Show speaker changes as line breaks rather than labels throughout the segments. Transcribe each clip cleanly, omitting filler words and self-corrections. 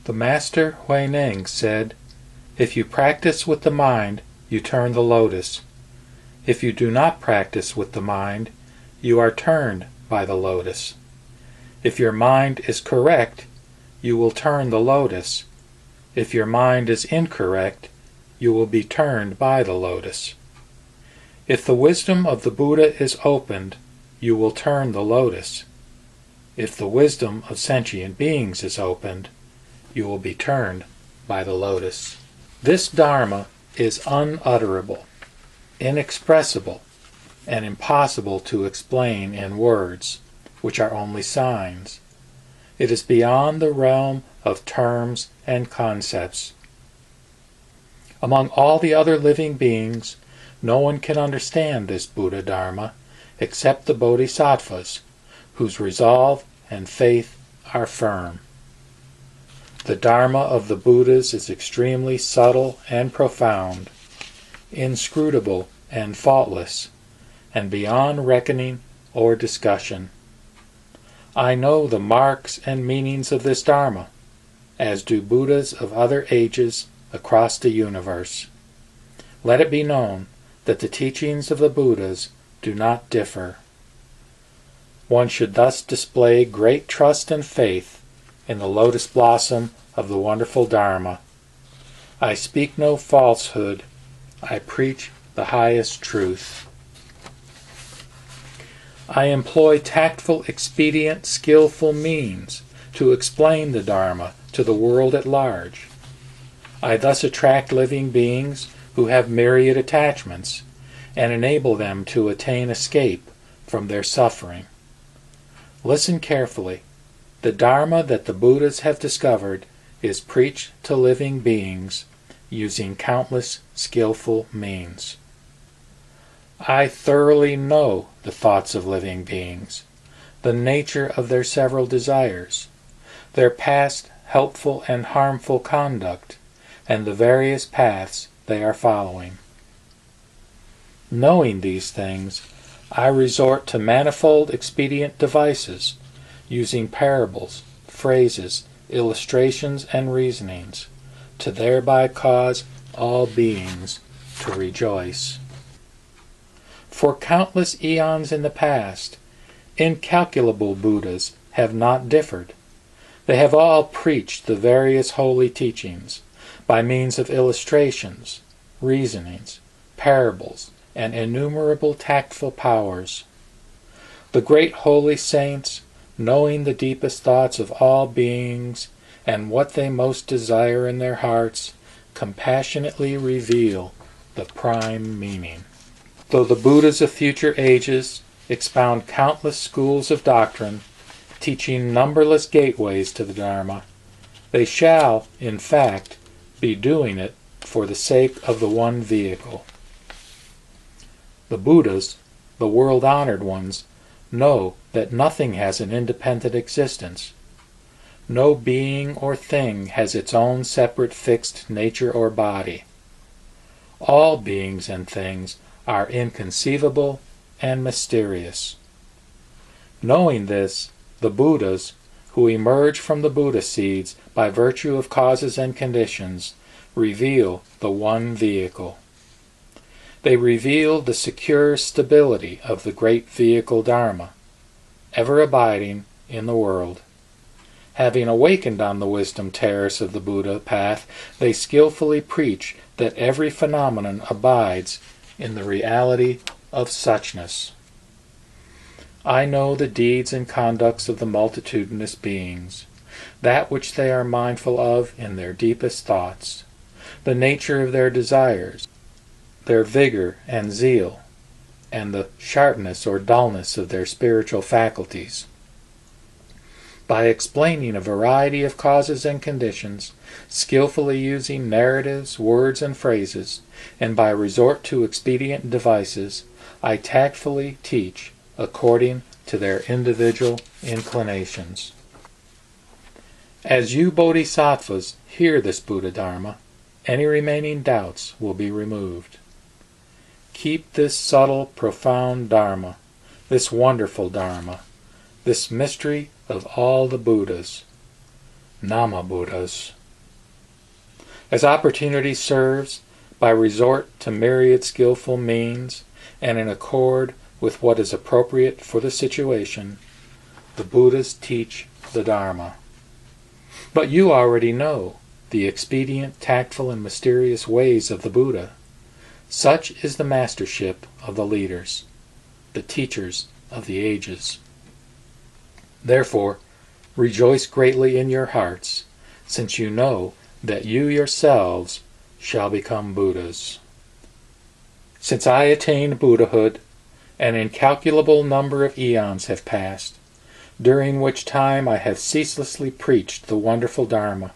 The master Wherein said, "If you practice with the mind, you turn the lotus. If you do not practice with the mind, you are turned by the lotus. If your mind is correct, you will turn the lotus. If your mind is incorrect, you will be turned by the lotus. If the wisdom of the Buddha is opened, you will turn the lotus. If the wisdom of sentient beings is opened, you will be turned by the lotus." This Dharma is unutterable, inexpressible, and impossible to explain in words, which are only signs. It is beyond the realm of terms and concepts. Among all the other living beings, no one can understand this Buddha Dharma except the Bodhisattvas, whose resolve and faith are firm. The Dharma of the Buddhas is extremely subtle and profound, inscrutable and faultless, and beyond reckoning or discussion. I know the marks and meanings of this Dharma, as do Buddhas of other ages across the universe. Let it be known that the teachings of the Buddhas do not differ. One should thus display great trust and faith in the lotus blossom of the wonderful Dharma. I speak no falsehood. I preach the highest truth. I employ tactful, expedient, skillful means to explain the Dharma to the world at large. I thus attract living beings who have myriad attachments and enable them to attain escape from their suffering. Listen carefully. The Dharma that the Buddhas have discovered is preached to living beings using countless skillful means. I thoroughly know the thoughts of living beings, the nature of their several desires, their past helpful and harmful conduct, and the various paths they are following. Knowing these things, I resort to manifold expedient devices, using parables, phrases, illustrations, and reasonings, to thereby cause all beings to rejoice. For countless eons in the past, incalculable Buddhas have not differed. They have all preached the various holy teachings by means of illustrations, reasonings, parables, and innumerable tactful powers. The great holy saints, knowing the deepest thoughts of all beings and what they most desire in their hearts, compassionately reveal the prime meaning. Though the Buddhas of future ages expound countless schools of doctrine, teaching numberless gateways to the Dharma, they shall, in fact, be doing it for the sake of the one vehicle. The Buddhas, the world-honored ones, know that nothing has an independent existence. No being or thing has its own separate fixed nature or body. All beings and things are inconceivable and mysterious. Knowing this, the Buddhas, who emerge from the Buddha seeds by virtue of causes and conditions, reveal the one vehicle. They reveal the secure stability of the great vehicle Dharma, ever abiding in the world. Having awakened on the wisdom terrace of the Buddha path, they skillfully preach that every phenomenon abides in the reality of suchness. I know the deeds and conducts of the multitudinous beings, that which they are mindful of in their deepest thoughts, the nature of their desires, their vigor and zeal, and the sharpness or dullness of their spiritual faculties. By explaining a variety of causes and conditions, skillfully using narratives, words, and phrases, and by resort to expedient devices, I tactfully teach according to their individual inclinations. As you Bodhisattvas hear this Buddha Dharma, any remaining doubts will be removed. Keep this subtle, profound Dharma, this wonderful Dharma, this mystery of all the Buddhas. Nama Buddhas. As opportunity serves, by resort to myriad skillful means, and in accord with what is appropriate for the situation, the Buddhas teach the Dharma. But you already know the expedient, tactful, and mysterious ways of the Buddha. Such is the mastership of the leaders, the teachers of the ages. Therefore, rejoice greatly in your hearts, since you know that you yourselves shall become Buddhas. Since I attained Buddhahood, an incalculable number of eons have passed, during which time I have ceaselessly preached the wonderful Dharma,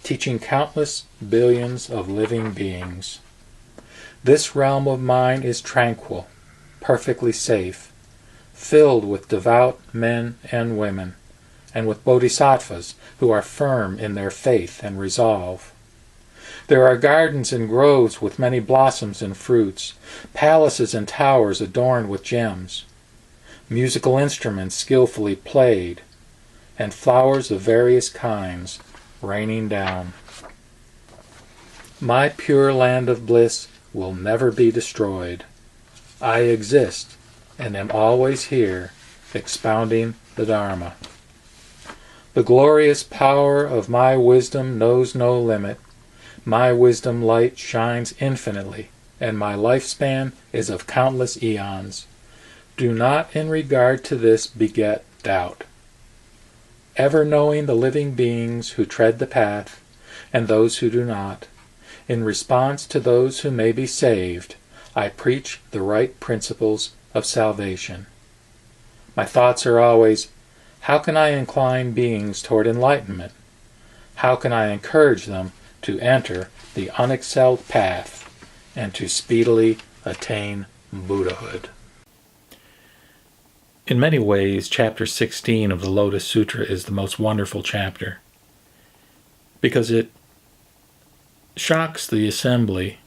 teaching countless billions of living beings. This realm of mine is tranquil, perfectly safe, filled with devout men and women, and with bodhisattvas who are firm in their faith and resolve. There are gardens and groves with many blossoms and fruits, palaces and towers adorned with gems, musical instruments skillfully played, and flowers of various kinds raining down. My pure land of bliss will never be destroyed. I exist and am always here, expounding the Dharma. The glorious power of my wisdom knows no limit. My wisdom light shines infinitely, and my lifespan is of countless eons. Do not in regard to this beget doubt. Ever knowing the living beings who tread the path, and those who do not, in response to those who may be saved, I preach the right principles of salvation. My thoughts are always, how can I incline beings toward enlightenment? How can I encourage them to enter the unexcelled path and to speedily attain Buddhahood? In many ways, chapter 16 of the Lotus Sutra is the most wonderful chapter, because it shocks the assembly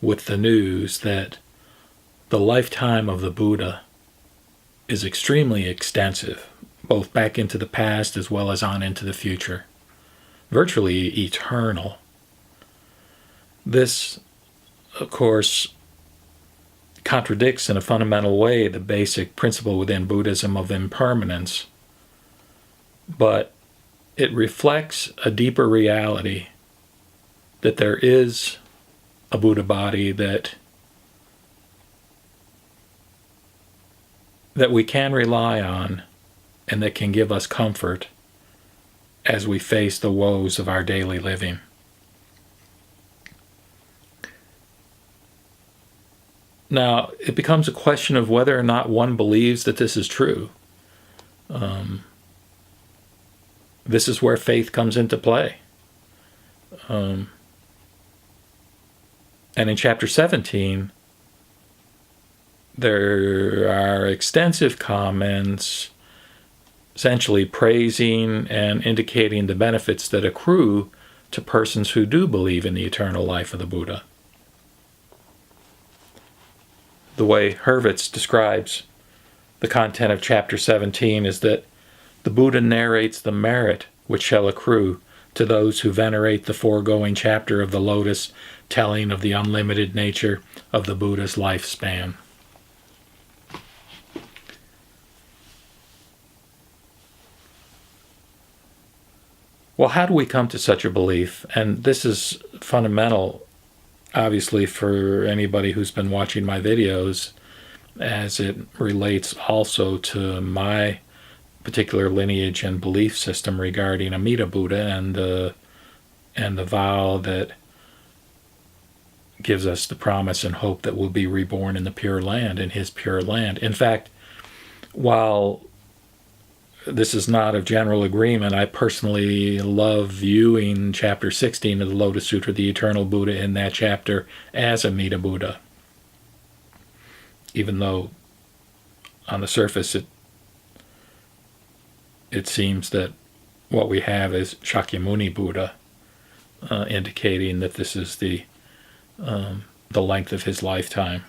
with the news that the lifetime of the Buddha is extremely extensive, both back into the past as well as on into the future, virtually eternal. This, of course, contradicts in a fundamental way the basic principle within Buddhism of impermanence, but it reflects a deeper reality that there is a Buddha body that we can rely on and that can give us comfort as we face the woes of our daily living. Now, it becomes a question of whether or not one believes that this is true. This is where faith comes into play. And in chapter 17, there are extensive comments essentially praising and indicating the benefits that accrue to persons who do believe in the eternal life of the Buddha. The way Hurwitz describes the content of chapter 17 is that the Buddha narrates the merit which shall accrue to those who venerate the foregoing chapter of the Lotus, telling of the unlimited nature of the Buddha's lifespan. Well, how do we come to such a belief? And this is fundamental, obviously, for anybody who's been watching my videos, as it relates also to my particular lineage and belief system regarding Amida Buddha and the vow that gives us the promise and hope that we'll be reborn in the Pure Land, in his Pure Land. In fact, while this is not of general agreement, I personally love viewing chapter 16 of the Lotus Sutra, the Eternal Buddha in that chapter, as Amida Buddha. Even though on the surface it seems that what we have is Shakyamuni Buddha, indicating that this is the length of his lifetime.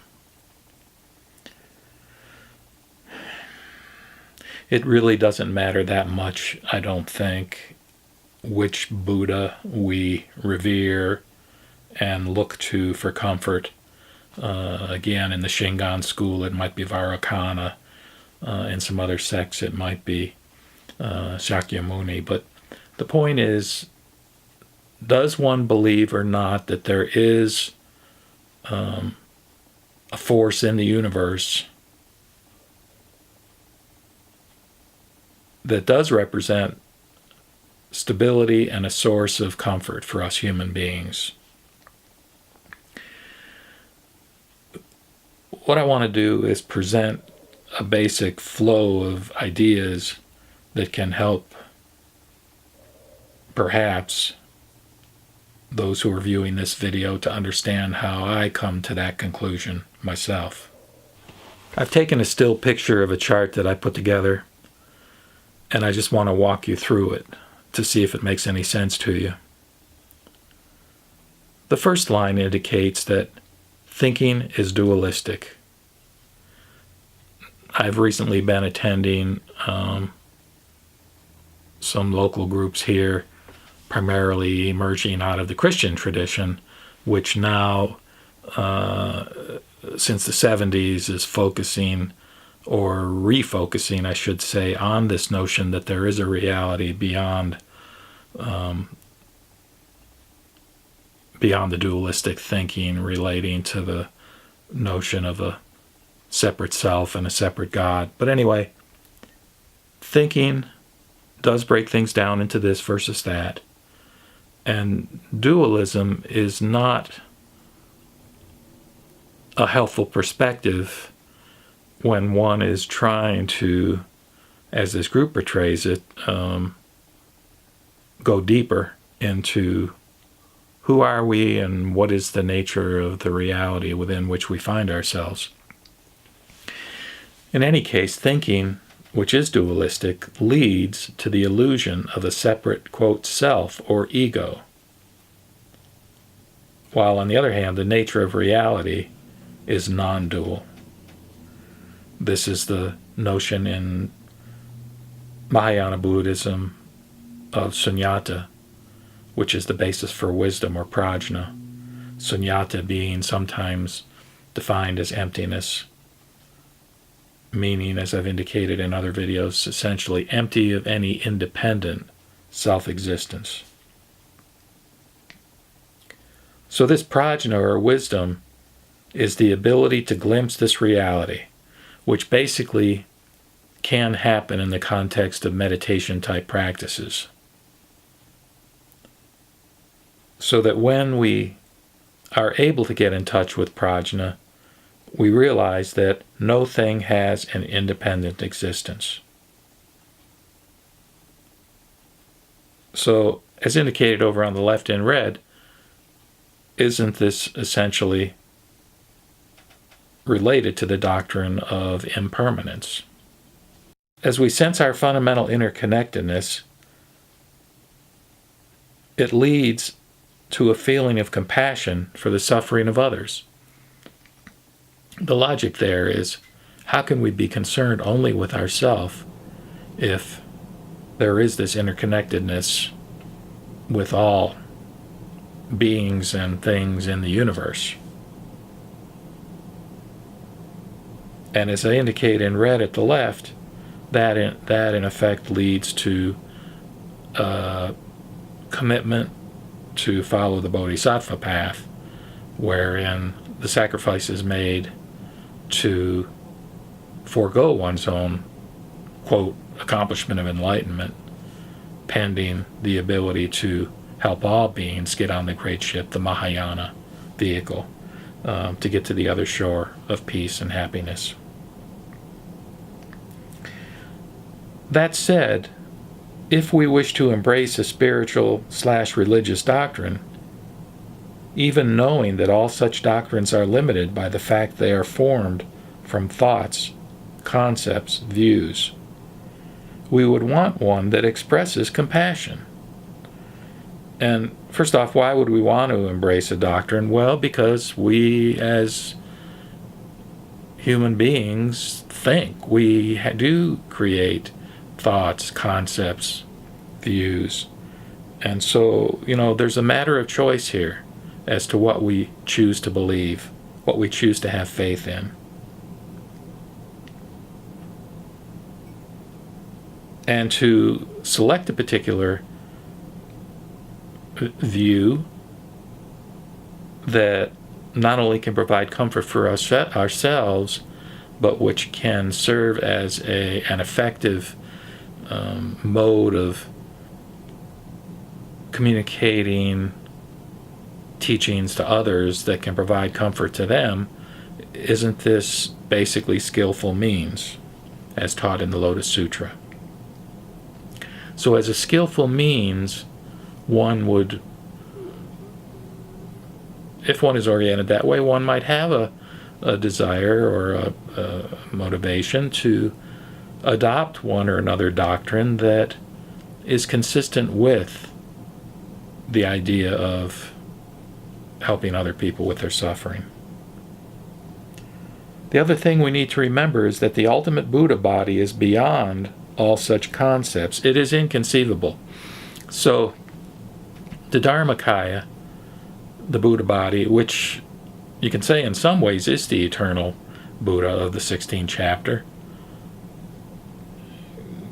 It really doesn't matter that much, I don't think, which Buddha we revere and look to for comfort. Again, in the Shinran school, it might be Vairocana. In some other sects, it might be Shakyamuni. But the point is, does one believe or not that there is a force in the universe that does represent stability and a source of comfort for us human beings? What I want to do is present a basic flow of ideas that can help, perhaps, those who are viewing this video to understand how I come to that conclusion myself. I've taken a still picture of a chart that I put together, and I just want to walk you through it to see if it makes any sense to you. The first line indicates that thinking is dualistic. I've recently been attending some local groups here, primarily emerging out of the Christian tradition, which now, since the 70s, is focusing, or refocusing, I should say, on this notion that there is a reality beyond the dualistic thinking relating to the notion of a separate self and a separate God. But anyway, thinking does break things down into this versus that. And dualism is not a helpful perspective when one is trying to, as this group portrays it, go deeper into who are we and what is the nature of the reality within which we find ourselves. In any case, thinking, which is dualistic, leads to the illusion of a separate, quote, self or ego. While, on the other hand, the nature of reality is non-dual. This is the notion in Mahayana Buddhism of sunyata, which is the basis for wisdom or prajna. Sunyata being sometimes defined as emptiness, meaning, as I've indicated in other videos, essentially empty of any independent self-existence. So this prajna or wisdom is the ability to glimpse this reality, which basically can happen in the context of meditation-type practices. So that when we are able to get in touch with prajna, we realize that no thing has an independent existence. So, as indicated over on the left in red, isn't this essentially related to the doctrine of impermanence? As we sense our fundamental interconnectedness, it leads to a feeling of compassion for the suffering of others. The logic there is, how can we be concerned only with ourselves if there is this interconnectedness with all beings and things in the universe? And as I indicate in red at the left, that in effect leads to commitment to follow the bodhisattva path, wherein the sacrifice is made to forego one's own, quote, accomplishment of enlightenment, pending the ability to help all beings get on the great ship, the Mahayana vehicle, to get to the other shore of peace and happiness. That said, if we wish to embrace a spiritual/religious doctrine, even knowing that all such doctrines are limited by the fact they are formed from thoughts, concepts, views, we would want one that expresses compassion. And first off, why would we want to embrace a doctrine? Well, because we as human beings think. We do create thoughts, concepts, views, And so, there's a matter of choice here as to what we choose to believe, what we choose to have faith in. And to select a particular view that not only can provide comfort for us ourselves, but which can serve as an effective mode of communicating teachings to others that can provide comfort to them, isn't this basically skillful means, as taught in the Lotus Sutra? So as a skillful means, one would, if one is oriented that way, one might have a desire or a motivation to adopt one or another doctrine that is consistent with the idea of helping other people with their suffering. The other thing we need to remember is that the ultimate Buddha body is beyond all such concepts. It is inconceivable. So the Dharmakaya, the Buddha body, which you can say in some ways is the eternal Buddha of the 16th chapter,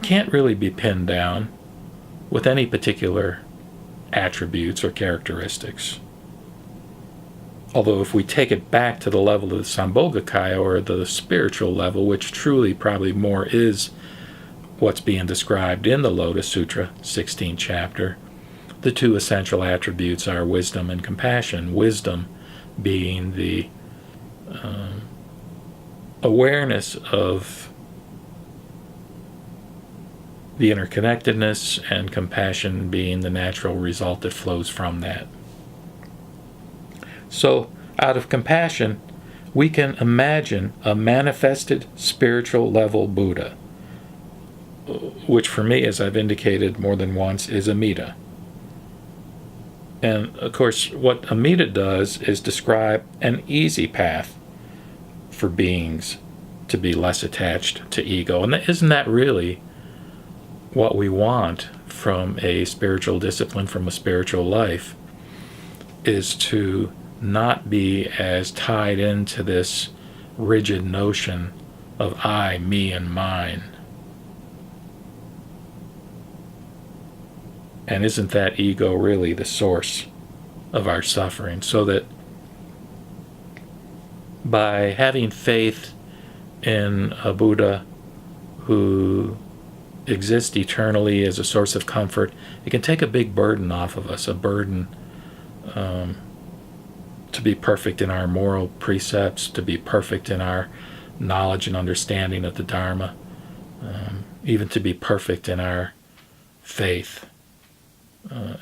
can't really be pinned down with any particular attributes or characteristics. Although if we take it back to the level of the Sambhogakaya, or the spiritual level, which truly probably more is what's being described in the Lotus Sutra, 16th chapter, the two essential attributes are wisdom and compassion. Wisdom being the awareness of the interconnectedness, and compassion being the natural result that flows from that. So, out of compassion, we can imagine a manifested spiritual level Buddha, which for me, as I've indicated more than once, is Amida. And of course, what Amida does is describe an easy path for beings to be less attached to ego. And isn't that really what we want from a spiritual discipline, from a spiritual life, is to not be as tied into this rigid notion of I, me, and mine. And isn't that ego really the source of our suffering? So that by having faith in a Buddha who exists eternally as a source of comfort, it can take a big burden off of us, a burden to be perfect in our moral precepts, to be perfect in our knowledge and understanding of the Dharma, even to be perfect in our faith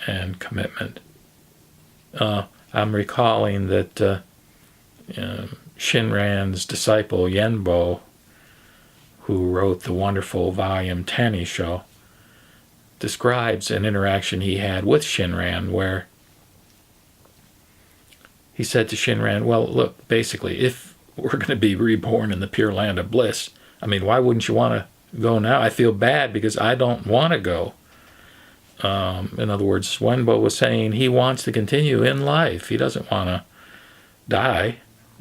and commitment. I'm recalling that Shinran's disciple Yenbo, who wrote the wonderful volume Tannisho, describes an interaction he had with Shinran where he said to Shinran, well, look, basically, if we're going to be reborn in the Pure Land of Bliss, I mean, why wouldn't you want to go now? I feel bad because I don't want to go. In other words, Wenbo was saying he wants to continue in life. He doesn't want to die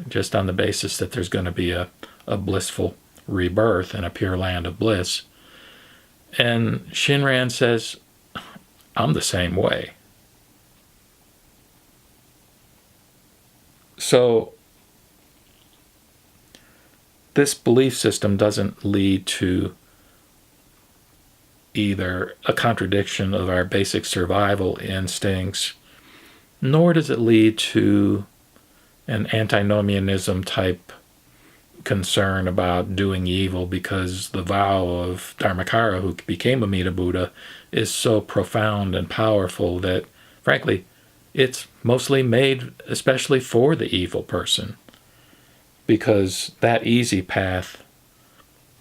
just on the basis that there's going to be a blissful rebirth in a Pure Land of Bliss. And Shinran says, I'm the same way. So this belief system doesn't lead to either a contradiction of our basic survival instincts, nor does it lead to an antinomianism type concern about doing evil because the vow of Dharmakara, who became Amida Buddha, is so profound and powerful that, frankly, it's mostly made especially for the evil person, because that easy path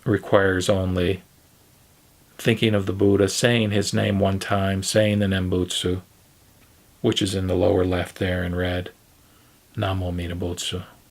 requires only thinking of the Buddha, saying his name one time, saying the Nembutsu, which is in the lower left there in red, Namo Amida Butsu.